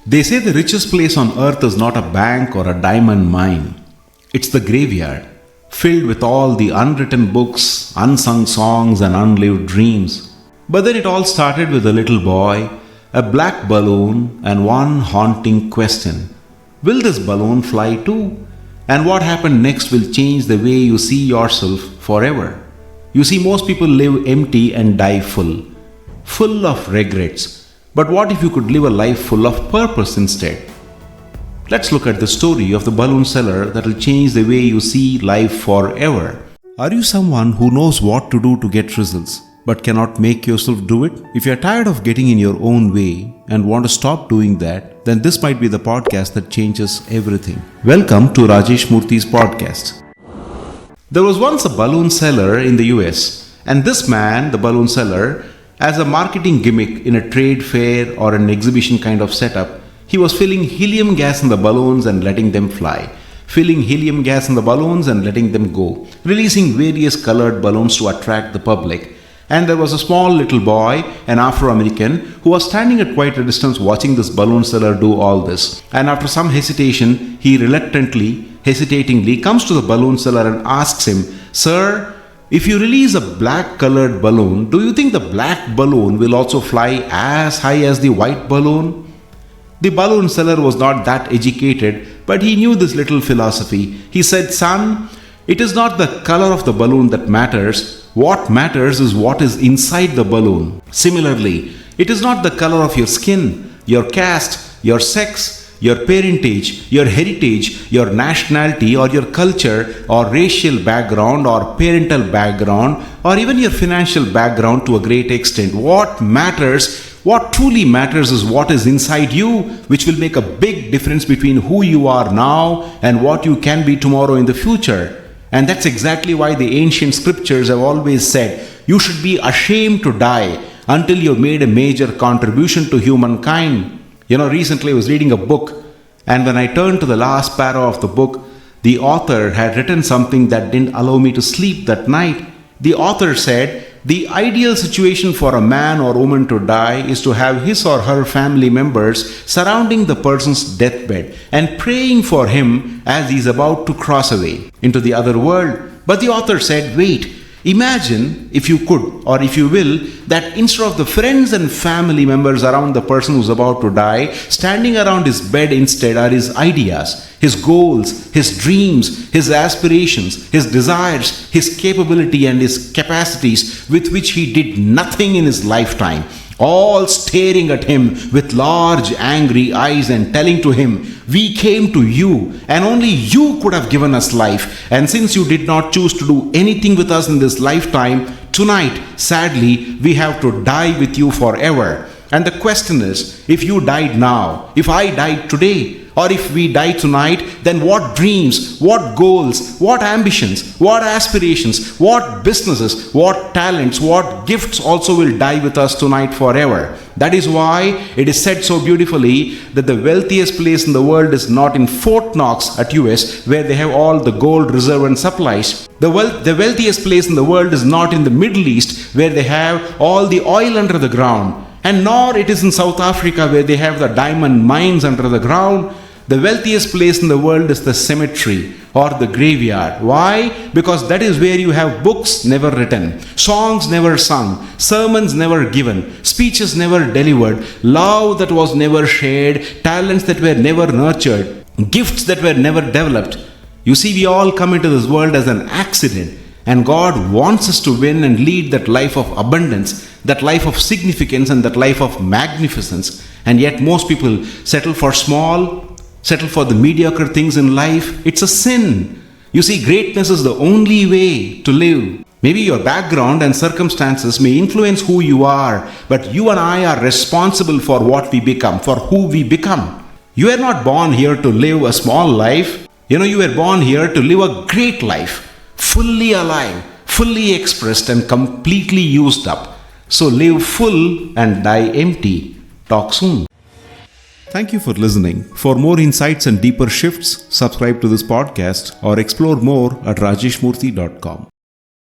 They say the richest place on earth is not a bank or a diamond mine. It's the graveyard, filled with all the unwritten books, unsung songs, and unlived dreams. But then it all started with a little boy, a black balloon, and one haunting question. Will this balloon fly too? And what happened next will change the way you see yourself forever. You see, most people live empty and die full of regrets. But what if you could live a life full of purpose instead? Let's look at the story of the balloon seller that will change the way you see life forever. Are you someone who knows what to do to get results, but cannot make yourself do it? If you're tired of getting in your own way and want to stop doing that, then this might be the podcast that changes everything. Welcome to Rajesh Murthy's Podcast. There was once a balloon seller in the US, and this man, the balloon seller, as a marketing gimmick in a trade fair or an exhibition kind of setup, he was filling helium gas in the balloons and letting them fly. Filling helium gas in the balloons and letting them go. Releasing various colored balloons to attract the public. And there was a small little boy, an Afro-American, who was standing at quite a distance watching this balloon seller do all this. And after some hesitation, he hesitatingly comes to the balloon seller and asks him, "Sir, if you release a black colored balloon, do you think the black balloon will also fly as high as the white balloon?" The balloon seller was not that educated, but he knew this little philosophy. He said, "Son, it is not the color of the balloon that matters. What matters is what is inside the balloon. Similarly, it is not the color of your skin, your caste, your sex, your parentage, your heritage, your nationality, or your culture, or racial background, or parental background, or even your financial background to a great extent. What truly matters is what is inside you, which will make a big difference between who you are now and what you can be tomorrow in the future." And that's exactly why the ancient scriptures have always said, you should be ashamed to die until you've made a major contribution to humankind. Recently I was reading a book, and when I turned to the last para of the book, the author had written something that didn't allow me to sleep that night. The author said, the ideal situation for a man or woman to die is to have his or her family members surrounding the person's deathbed and praying for him as he is about to cross away into the other world. But the author said, wait, imagine, if you could or if you will, that instead of the friends and family members around the person who's about to die, standing around his bed instead are his ideas, his goals, his dreams, his aspirations, his desires, his capability and his capacities with which he did nothing in his lifetime, all staring at him with large angry eyes and telling to him, "We came to you and only you could have given us life, and since you did not choose to do anything with us in this lifetime, tonight, sadly, we have to die with you forever." And the question is, if you died now, if I died today, or if we die tonight, then what dreams, what goals, what ambitions, what aspirations, what businesses, what talents, what gifts also will die with us tonight forever? That is why it is said so beautifully that the wealthiest place in the world is not in Fort Knox at US, where they have all the gold reserve and supplies. The wealthiest place in the world is not in the Middle East, where they have all the oil under the ground. And nor it is in South Africa, where they have the diamond mines under the ground. The wealthiest place in the world is the cemetery or the graveyard. Why? Because that is where you have books never written, songs never sung, sermons never given, speeches never delivered, love that was never shared, talents that were never nurtured, gifts that were never developed. You see, we all come into this world as an accident, and God wants us to win and lead that life of abundance, that life of significance, and that life of magnificence. And yet most people settle for the mediocre things in life. It's a sin. You see, greatness is the only way to live. Maybe your background and circumstances may influence who you are, but you and I are responsible for what we become, for who we become. You are not born here to live a small life. You were born here to live a great life, fully alive, fully expressed, and completely used up. So live full and die empty. Talk soon. Thank you for listening. For more insights and deeper shifts, subscribe to this podcast or explore more at rajeshmurthy.com.